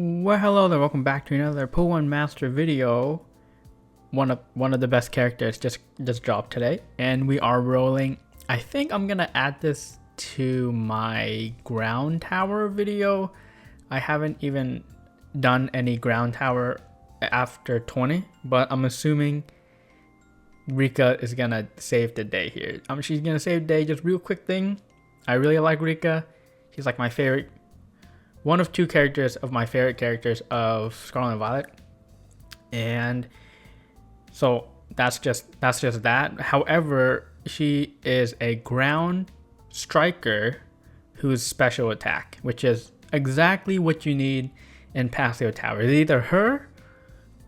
Well, hello there. Welcome back to another Pool One Master video. One of the best characters just dropped today, and we are rolling. I think I'm gonna add this to my ground tower video. I haven't even done any ground tower after 20, but I'm assuming Rika is gonna save the day here. She's gonna save the day. Just real quick thing. I really like Rika. She's like my favorite. One of two characters of my favorite characters of Scarlet and Violet, and so that's just that. However, she is a ground striker who's special attack, which is exactly what you need in Pasio Tower. It's either her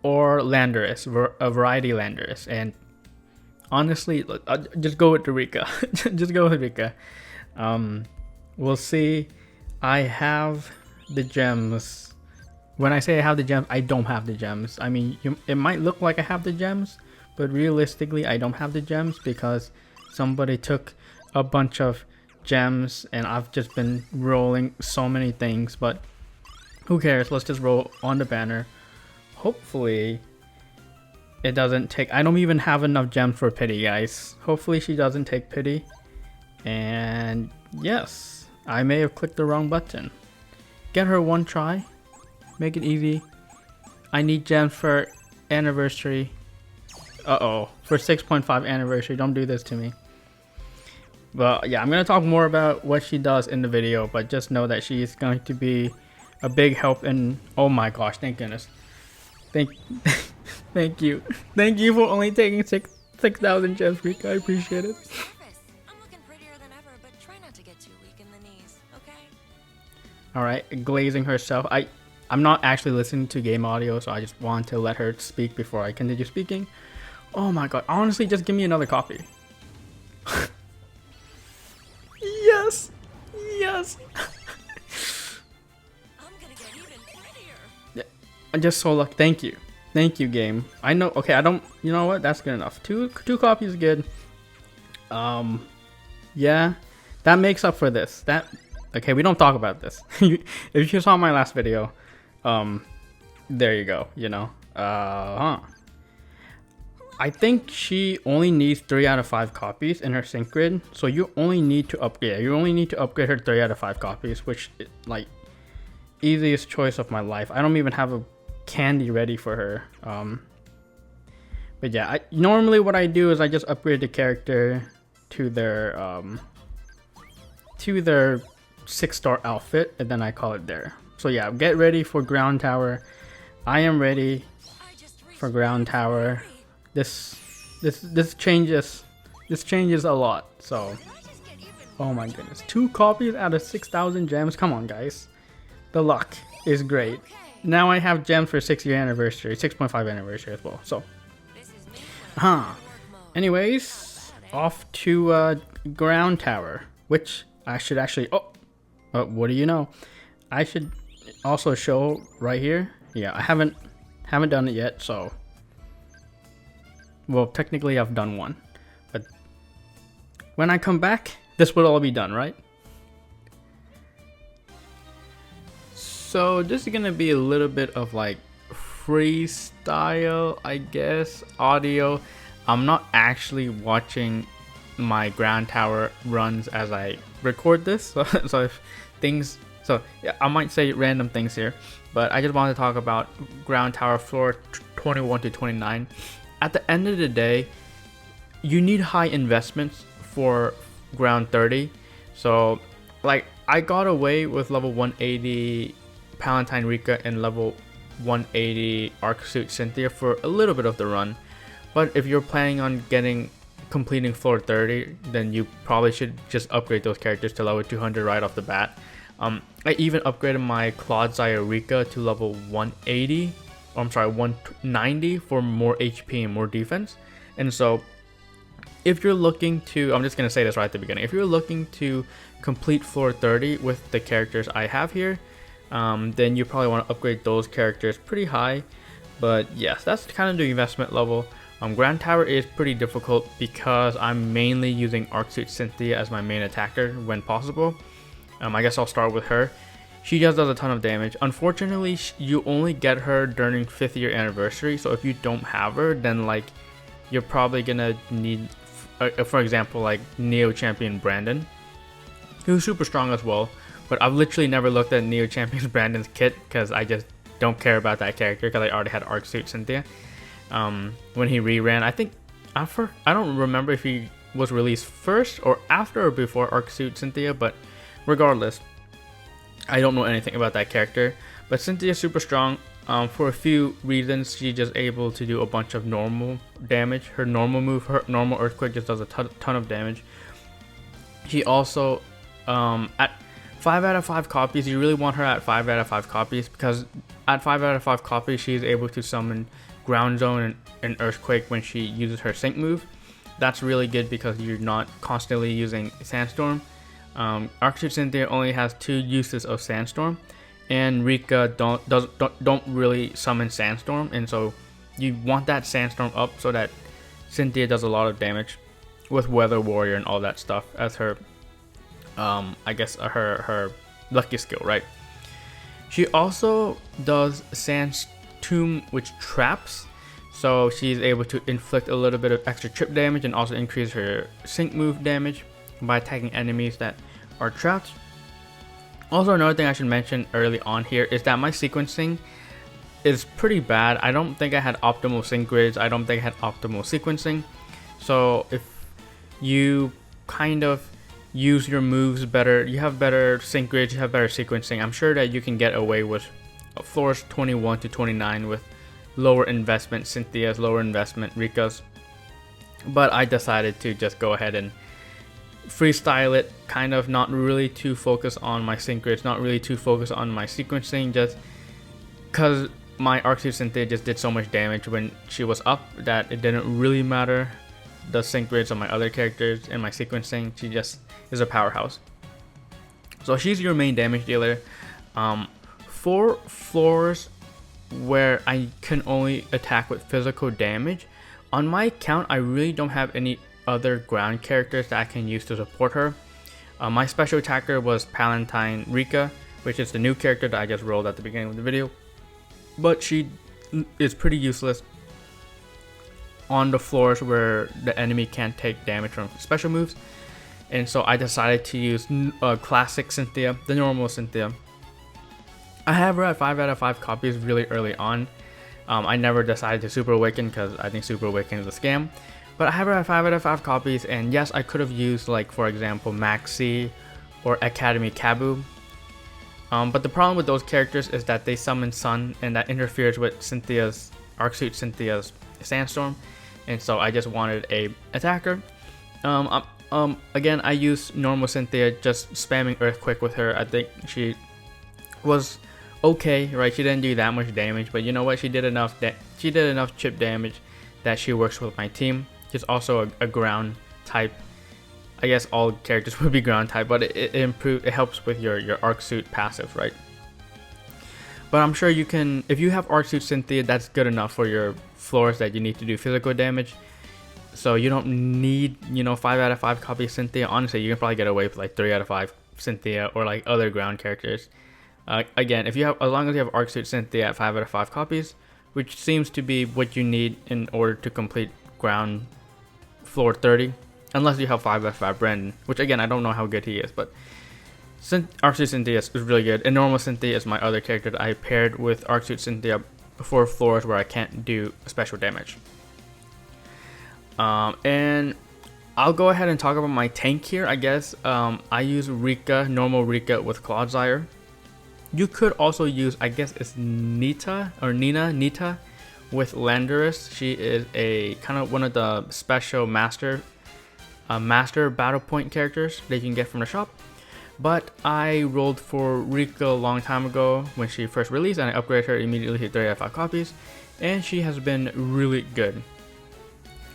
or Landorus, a variety Landorus, and honestly, just go with the Rika. Just go with Rika. We'll see. I have the gems. When I say I have the gems, I don't have the gems. I mean, it might look like I have the gems, but realistically I don't have the gems because somebody took a bunch of gems and I've just been rolling so many things. But who cares? Let's just roll on the banner. Hopefully it doesn't take. I don't even have enough gems for pity, guys. Hopefully she doesn't take pity. And yes, I may have clicked the wrong button. Get her one try. Make it easy. I need gems for anniversary. Uh-oh. For 6.5 anniversary. Don't do this to me. But yeah, I'm going to talk more about what she does in the video. But just know that she's going to be a big help in... Oh my gosh. Thank goodness. Thank you. Thank you for only taking 6,000 gems, Rika. I appreciate it. Alright, glazing herself. I'm not actually listening to game audio, so I just want to let her speak before I continue speaking. Oh my god, honestly, just give me another copy. Yes! Yes! I'm gonna get even prettier. Yeah, I'm just so lucky. Thank you. Thank you, game. I know, okay, I don't, you know what? That's good enough. Two copies is good. Yeah, that makes up for this. Okay, we don't talk about this. If you saw my last video, there you go, you know. I think she only needs 3 out of 5 copies in her sync grid, so you only need to upgrade. You only need to upgrade her 3 out of 5 copies, which is like easiest choice of my life. I don't even have a candy ready for her. But yeah, normally what I do is I just upgrade the character to their 6-star outfit, and then I call it there. So yeah, get ready for ground tower. I am ready for ground tower. This changes a lot. So oh my goodness, 2 copies out of 6,000 gems. Come on, guys, the luck is great. Now I have gems for 6-year anniversary, 6.5 anniversary as well. So anyways, off to ground tower, which I should actually what do you know? I should also show right here. Yeah, I haven't done it yet, so well, technically I've done one, but when I come back, this will all be done, right? So this is gonna be a little bit of like freestyle, I guess, audio. I'm not actually watching my ground tower runs as I record this, so if things, so yeah, I might say random things here, but I just want to talk about ground tower floor 21 to 29. At the end of the day, you need high investments for ground 30. So like I got away with level 180 Palentine Rika and level 180 Arc Suit Cynthia for a little bit of the run, but if you're planning on completing floor 30, then you probably should just upgrade those characters to level 200 right off the bat. I even upgraded my Claude Rika to level 180, or I'm sorry, 190 for more HP and more defense. And so if you're looking to, I'm just going to say this right at the beginning, if you're looking to complete floor 30 with the characters I have here, then you probably want to upgrade those characters pretty high. But yes, that's kind of the investment level. Ground Tower is pretty difficult because I'm mainly using Arc Suit Cynthia as my main attacker when possible. I guess I'll start with her. she just does a ton of damage. Unfortunately, you only get her during 5th year anniversary, so if you don't have her, then like you're probably gonna need, for example, like Neo Champion Brandon, who's super strong as well. But I've literally never looked at Neo Champion Brandon's kit because I just don't care about that character because I already had Arc Suit Cynthia. When he reran, I think I don't remember if he was released first or after or before Arc Suit Cynthia, but regardless, I don't know anything about that character. But Cynthia's super strong. For a few reasons, she's just able to do a bunch of normal damage. Her normal move, her normal Earthquake, just does a ton of damage. She also, at 5 out of 5 copies, you really want her at 5 out of 5 copies, because at 5 out of 5 copies, she's able to summon Ground Zone and Earthquake when she uses her Sync move. That's really good because you're not constantly using Sandstorm. Arc Suit Cynthia only has 2 uses of Sandstorm, and Rika don't really summon Sandstorm, and so you want that Sandstorm up so that Cynthia does a lot of damage with Weather Warrior and all that stuff as her, I guess her lucky skill, right? She also does Sand Tomb, which traps, so she's able to inflict a little bit of extra trip damage and also increase her sync move damage by attacking enemies that are trapped. Also, another thing I should mention early on here is that my sequencing is pretty bad. I don't think I had optimal sync grids. I don't think I had optimal sequencing. So if you kind of use your moves better, you have better sync grids, you have better sequencing, I'm sure that you can get away with floors 21 to 29 with lower investment Cynthia's, lower investment Rika's. But I decided to just go ahead and freestyle it, kind of not really too focus on my sync grids, not really too focus on my sequencing, just because my Arc Suit Cynthia just did so much damage when she was up that it didn't really matter the sync grids of my other characters and my sequencing. She just is a powerhouse. So she's your main damage dealer. For floors where I can only attack with physical damage, on my account I really don't have any other ground characters that I can use to support her. My special attacker was Palentine Rika, which is the new character that I just rolled at the beginning of the video, but she is pretty useless on the floors where the enemy can't take damage from special moves, and so I decided to use classic Cynthia, the normal Cynthia. I have her at 5 out of 5 copies really early on. I never decided to Super Awaken because I think Super Awaken is a scam. But I have her at 5 out of 5 copies, and yes, I could have used, like, for example, Maxi or Academy Kabu. But the problem with those characters is that they summon Sun, and that interferes with Cynthia's, Arc Suit Cynthia's Sandstorm. And so I just wanted a attacker. Again, I used normal Cynthia, just spamming Earthquake with her. I think she was okay, right? She didn't do that much damage, but you know what? She did enough chip damage that she works with my team. She's also a ground type. I guess all characters would be ground type, but it helps with your Arc Suit passive, right? But I'm sure you can, if you have Arc Suit Cynthia, that's good enough for your floors that you need to do physical damage. So you don't need, 5 out of 5 copy Cynthia. Honestly, you can probably get away with like 3 out of 5 Cynthia or like other ground characters. Again, as long as you have Arc Suit Cynthia at 5 out of 5 copies, which seems to be what you need in order to complete ground floor 30, unless you have 5 out of 5 Brandon, which again, I don't know how good he is, but Arc Suit Cynthia is really good, and normal Cynthia is my other character that I paired with Arc Suit Cynthia for floors where I can't do special damage. And I'll go ahead and talk about my tank here, I guess. I use Rika, normal Rika with Clodsire. You could also use, I guess it's Nita with Landorus. She is a kind of one of the special master battle point characters that you can get from the shop. But I rolled for Rika a long time ago when she first released, and I upgraded her immediately to 3 out of 5 copies, and she has been really good.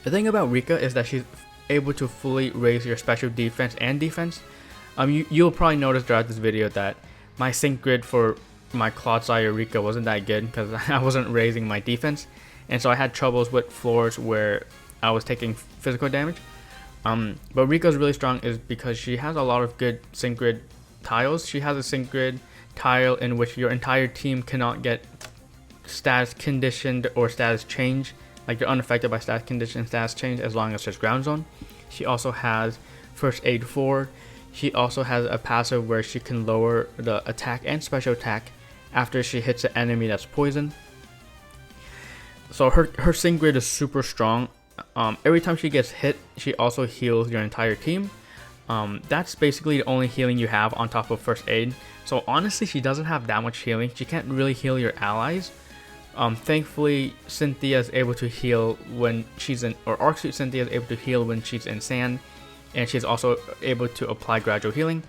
The thing about Rika is that she's able to fully raise your special defense and defense. You'll probably notice throughout this video that my sync grid for my Clodsire Rika wasn't that good because I wasn't raising my defense, and so I had troubles with floors where I was taking physical damage. But Rika's really strong is because she has a lot of good sync grid tiles. She has a sync grid tile in which your entire team cannot get status conditioned or status change. Like you're unaffected by status condition and status change as long as there's ground zone. She also has first aid 4. She also has a passive where she can lower the attack and special attack after she hits an enemy that's poisoned. So her sync grid is super strong. Every time she gets hit, she also heals your entire team. That's basically the only healing you have on top of first aid. So honestly, she doesn't have that much healing. She can't really heal your allies. Thankfully, Cynthia is able to heal when she's in, or Arc Suit Cynthia is able to heal when she's in sand, and she's also able to apply gradual healing.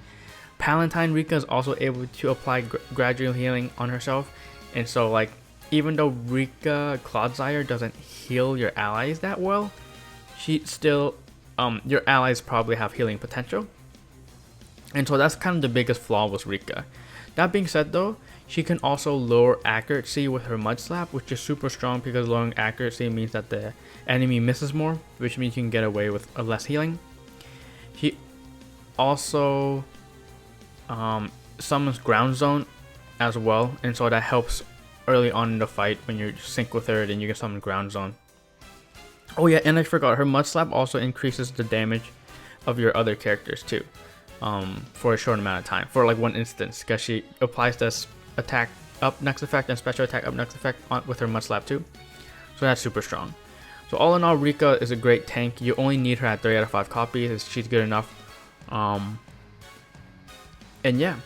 Palentine Rika is also able to apply gradual healing on herself, and so like even though Rika Clodsire doesn't heal your allies that well, she still your allies probably have healing potential, and so that's kind of the biggest flaw with Rika. That being said though, she can also lower accuracy with her Mud Slap, which is super strong because lowering accuracy means that the enemy misses more, which means you can get away with less healing. She also summons Ground Zone as well, and so that helps early on in the fight when you sync with her, then you can summon Ground Zone. Oh yeah, and I forgot, her Mud Slap also increases the damage of your other characters too, for a short amount of time, for like one instance, because she applies this attack up next effect and special attack up next effect with her Mud Slap too. So that's super strong. So all in all, Rika is a great tank. You only need her at 3 out of 5 copies. She's good enough. And yeah.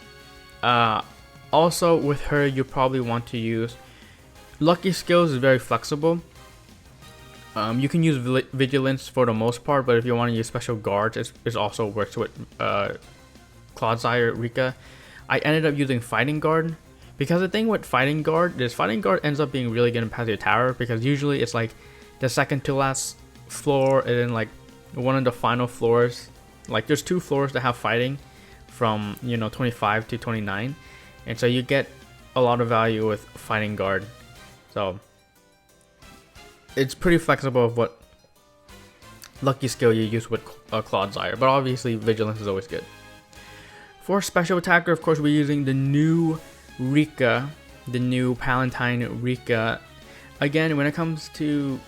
Also with her, you probably want to use Lucky Skills is very flexible. You can use Vigilance for the most part, but if you want to use Special Guards, it also works with Clodsire Rika. I ended up using Fighting Guard, because the thing with Fighting Guard is Fighting Guard ends up being really good in Pasio Tower, because usually it's like the second to last floor and then like one of the final floors. Like there's 2 floors that have fighting from 25 to 29, and so you get a lot of value with Fighting Guard. So it's pretty flexible of what lucky skill you use with Clodsire, but obviously Vigilance is always good. For special attacker, of course, we're using the new Rika, the new Palentine Rika. Again, when it comes to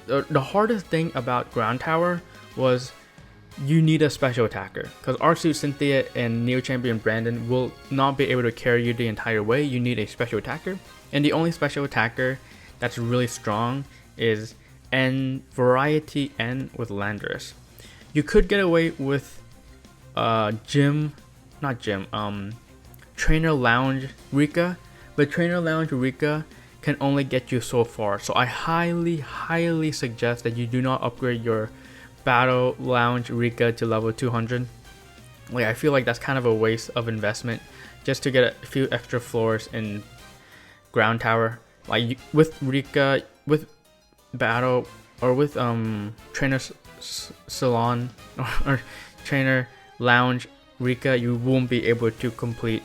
the hardest thing about Ground Tower was you need a special attacker, because Arc Suit Cynthia and Neo Champion Brandon will not be able to carry you the entire way. You need a special attacker, and the only special attacker that's really strong is Variety N with Landorus. You could get away with Trainer Lounge Rika, but Trainer Lounge Rika can only get you so far. So I highly suggest that you do not upgrade your Battle Lounge Rika to level 200. Like I feel like that's kind of a waste of investment just to get a few extra floors in Ground Tower. Like with Rika, with Battle, or with Trainer Salon or Trainer Lounge Rika, you won't be able to complete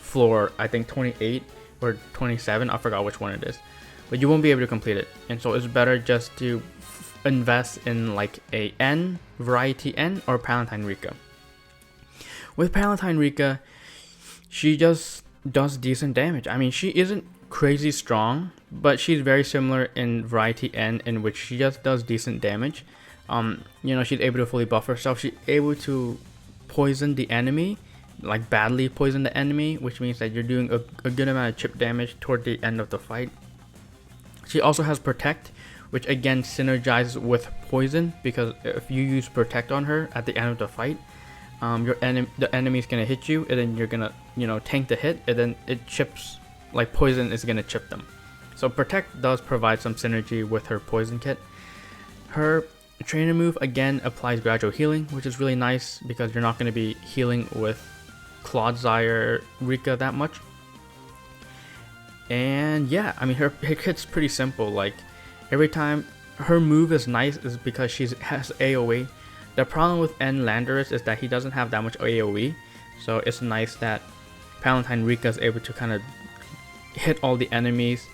floor, I think 28 or 27, I forgot which one it is, but you won't be able to complete it. And so it's better just to invest in like a Variety N or Palentine Rika. With Palentine Rika, she just does decent damage. I mean, she isn't crazy strong, but she's very similar in Variety N, in which she just does decent damage. She's able to fully buff herself. She's able to poison the enemy, like badly poison the enemy, which means that you're doing a good amount of chip damage toward the end of the fight. She also has Protect, which again synergizes with poison, because if you use Protect on her at the end of the fight, the enemy is gonna hit you, and then you're gonna tank the hit, and then it chips, like poison is gonna chip them. So Protect does provide some synergy with her poison kit. Her trainer move again applies gradual healing, which is really nice because you're not going to be healing with Clodsire Rika that much. And yeah, I mean her kit's pretty simple. Like every time her move is nice is because she has AoE. The problem with N Landorus is that he doesn't have that much AoE, so it's nice that Palentine Rika is able to kind of hit all the enemies,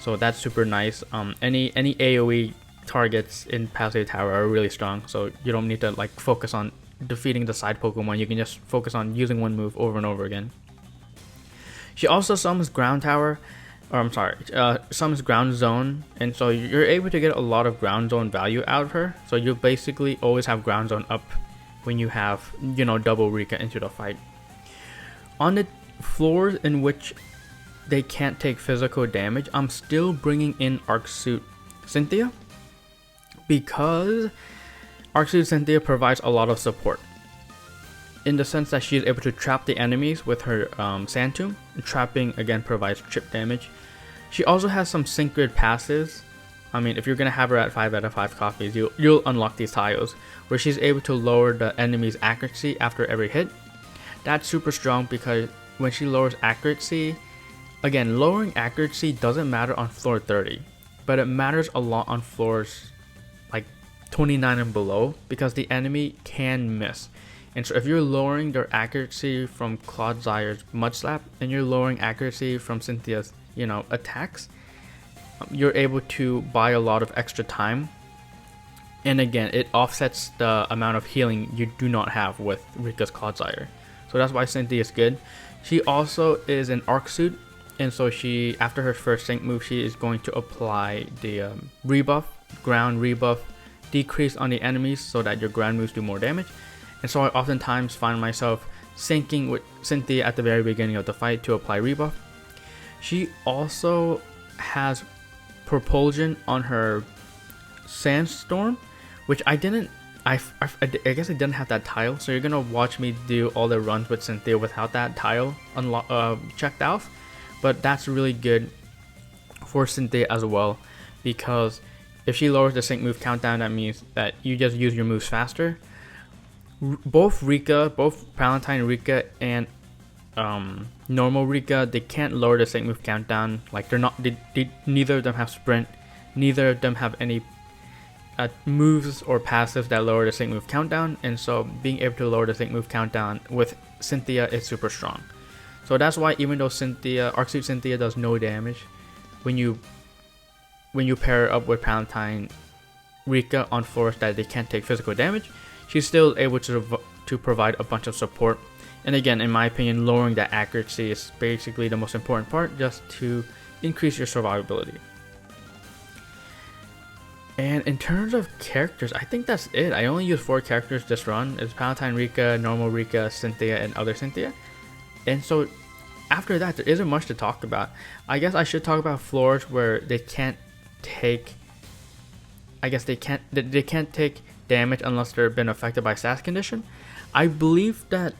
so that's super nice. Any AoE targets in Pasio Tower are really strong, so you don't need to like focus on defeating the side Pokemon. You can just focus on using one move over and over again. She also summons ground tower, or I'm sorry, summons ground zone, and so you're able to get a lot of ground zone value out of her. So you basically always have ground zone up when you have, you know, double Rika into the fight. On the floors in which they can't take physical damage, I'm still bringing in Arc Suit Cynthia, because Arc Suit Cynthia provides a lot of support in the sense that she is able to trap the enemies with her Sand Tomb. Trapping again provides chip damage. She also has some sync grid passes. I mean, if you're gonna have her at 5 out of 5 copies, you'll unlock these tiles where she's able to lower the enemy's accuracy after every hit. That's super strong because when she lowers accuracy, again, lowering accuracy doesn't matter on floor 30, but it matters a lot on floors like 29 and below, because the enemy can miss. And so if you're lowering their accuracy from Claude Zaire's Mud Slap and you're lowering accuracy from Cynthia's, you know, attacks, you're able to buy a lot of extra time. And again, it offsets the amount of healing you do not have with Rika's Claude Zaire. So that's why Cynthia is good. She also is an Arc Suit, and so she, after her first sync move, she is going to apply the rebuff, ground rebuff, decrease on the enemies so that your ground moves do more damage. And so I oftentimes find myself syncing with Cynthia at the very beginning of the fight to apply rebuff. She also has propulsion on her Sandstorm, which I guess I didn't have that tile, so you're gonna watch me do all the runs with Cynthia without that tile checked off. But that's really good for Cynthia as well, because if she lowers the sync move countdown, that means that you just use your moves faster. Both Palentine Rika and normal Rika, they can't lower the sync move countdown. Like neither of them have sprint, neither of them have any moves or passives that lower the sync move countdown, and so being able to lower the sync move countdown with Cynthia is super strong. So that's why even though Arc Suit Cynthia does no damage, when you pair her up with Palentine Rika on floors that they can't take physical damage, she's still able to provide a bunch of support. And again, in my opinion, lowering that accuracy is basically the most important part, just to increase your survivability. And in terms of characters, I think that's it. I only use 4 characters this run. It's Palentine Rika, normal Rika, Cynthia, and other Cynthia. And so after that, there isn't much to talk about. I guess I should talk about floors where they can't take, they can't take damage unless they've been affected by stats condition. I believe that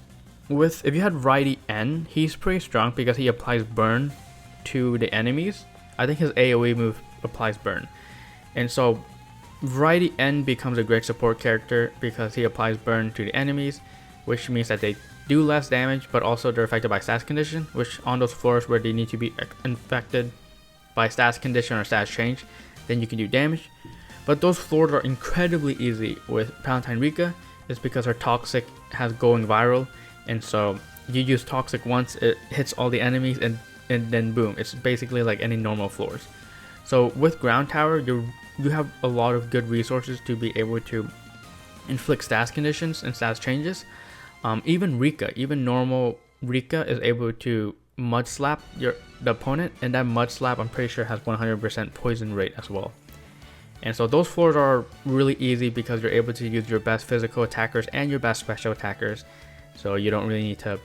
if you had Righty N, he's pretty strong because he applies burn to the enemies. I think his AoE move applies burn. And so Righty N becomes a great support character because he applies burn to the enemies, which means that they do less damage, but also they're affected by stats condition, which on those floors where they need to be infected by stats condition or stats change, then you can do damage. But those floors are incredibly easy with Palentine Rika. It's because her Toxic has going viral, and so you use Toxic once, it hits all the enemies, and then boom, it's basically like any normal floors. So with Ground Tower, you have a lot of good resources to be able to inflict stats conditions and stats changes. Even normal Rika is able to Mud Slap the opponent, and that Mud Slap, I'm pretty sure, has 100% poison rate as well. And so those floors are really easy because you're able to use your best physical attackers and your best special attackers. So you don't really need to,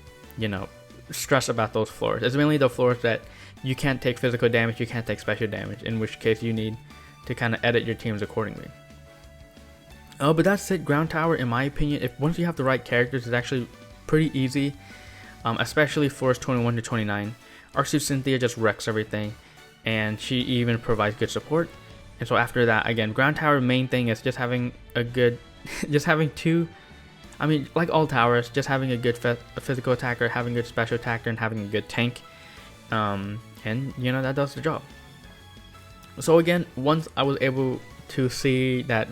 stress about those floors. It's mainly the floors that you can't take physical damage, you can't take special damage, in which case you need to kind of edit your teams accordingly. But that's it. Ground Tower, in my opinion, once you have the right characters, it's actually pretty easy, especially floors 21 to 29. Arc Suit Cynthia just wrecks everything, and she even provides good support. And so after that, again, Ground Tower, main thing is just having a good, like all towers, just having a good physical attacker, having a good special attacker, and having a good tank. And that does the job. So again, once I was able to see that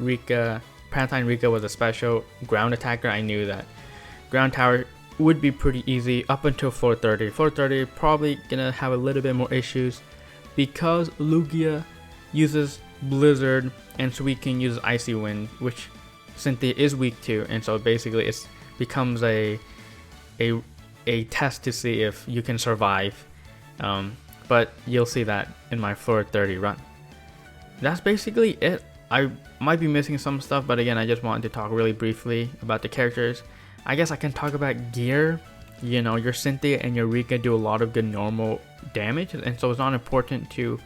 Palentine Rika was a special ground attacker, I knew that Ground Tower would be pretty easy up until floor 30. Floor 30 probably gonna have a little bit more issues because Lugia uses Blizzard and Suicune uses Icy Wind, which Cynthia is weak to, and so basically it becomes a test to see if you can survive But you'll see that in my floor 30 run. That's basically it. I might be missing some stuff, but again, I just wanted to talk really briefly about the characters. I guess I can talk about gear. You know, your Cynthia and your Rika do a lot of good normal damage, and so it's not important to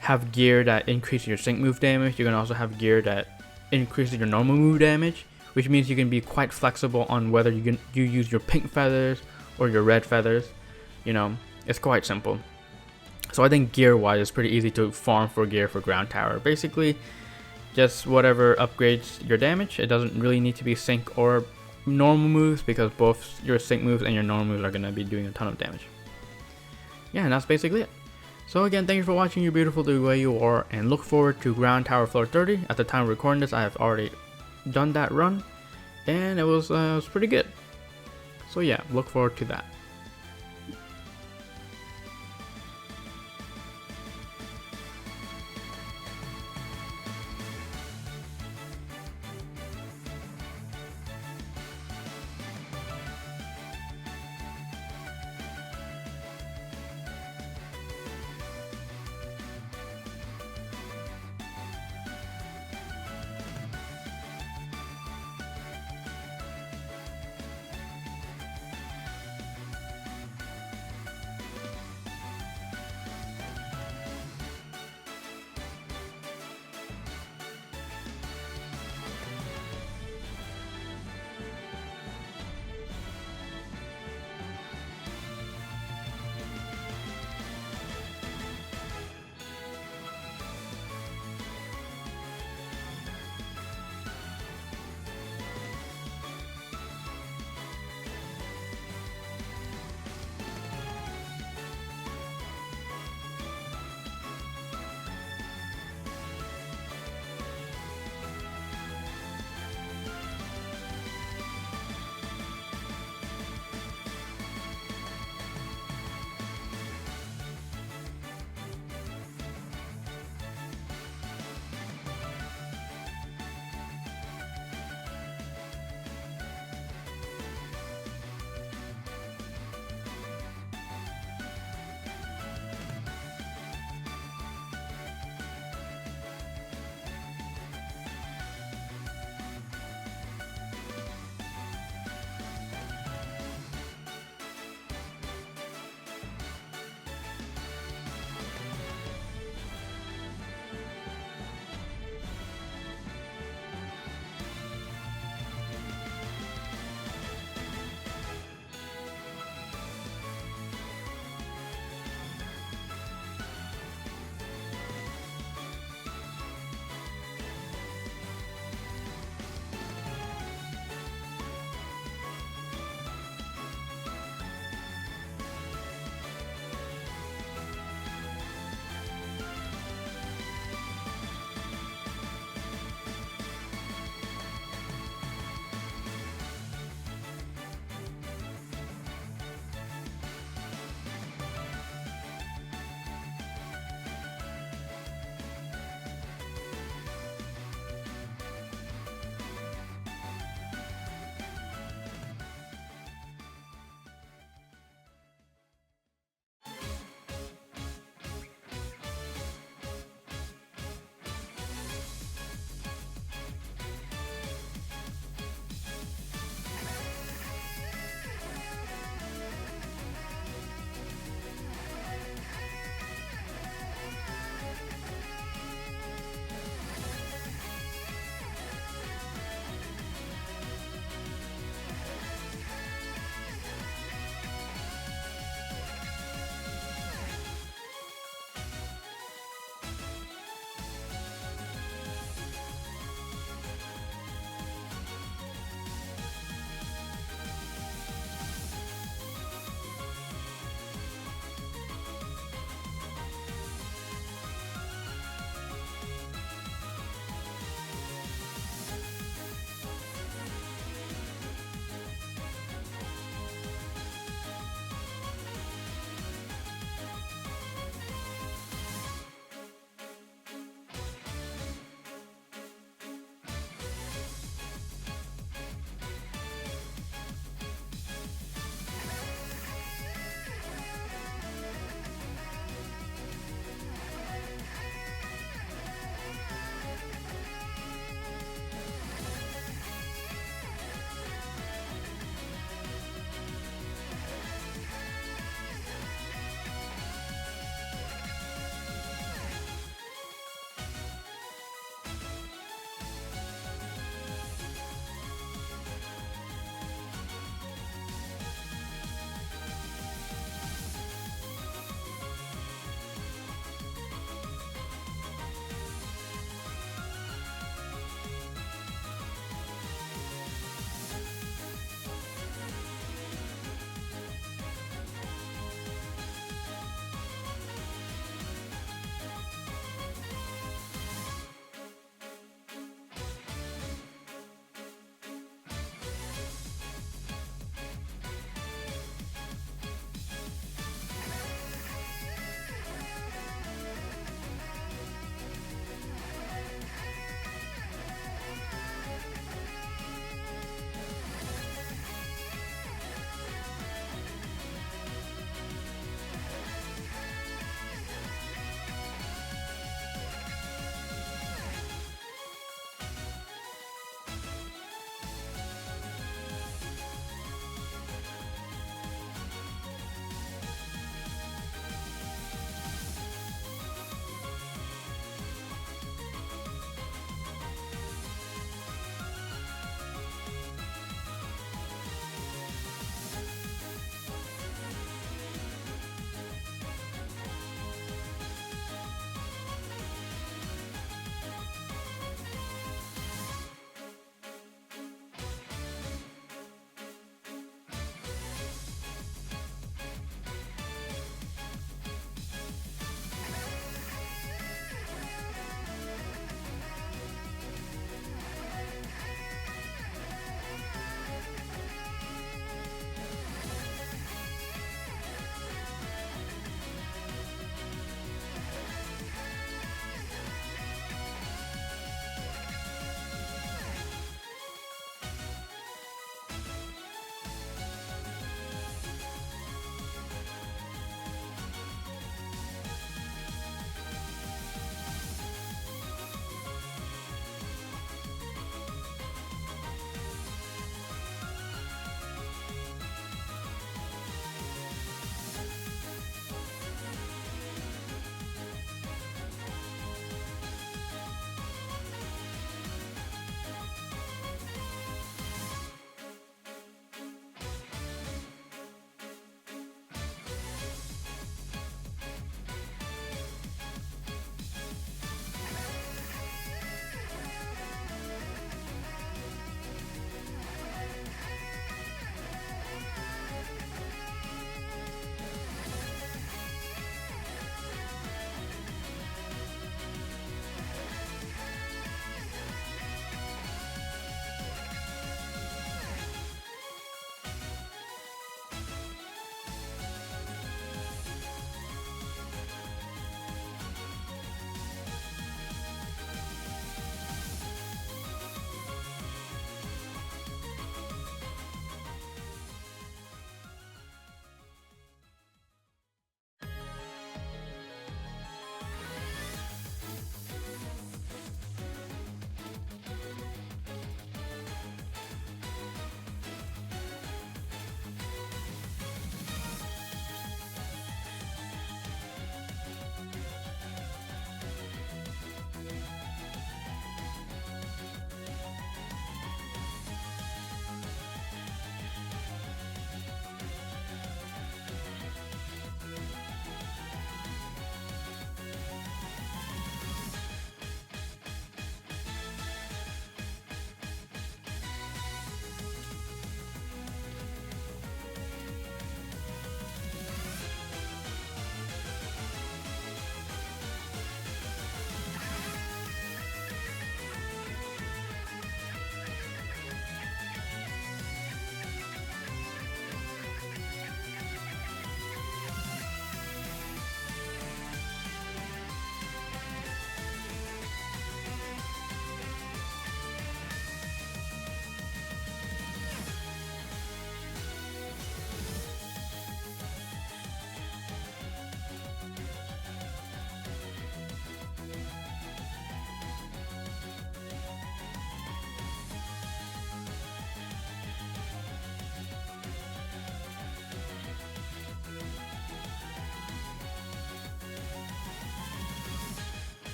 have gear that increases your sync move damage. You can also have gear that increases your normal move damage, which means you can be quite flexible on whether you use your pink feathers or your red feathers. You know, it's quite simple. So I think gear wise it's pretty easy to farm for gear for ground tower. Basically just whatever upgrades your damage. It doesn't really need to be sync or normal moves, because both your sync moves and your normal moves are going to be doing a ton of damage. Yeah, and that's basically it. So again, thank you for watching. You're beautiful the way you are, and look forward to ground tower floor 30. At the time of recording this, I have already done that run, and it was pretty good. So yeah, look forward to that.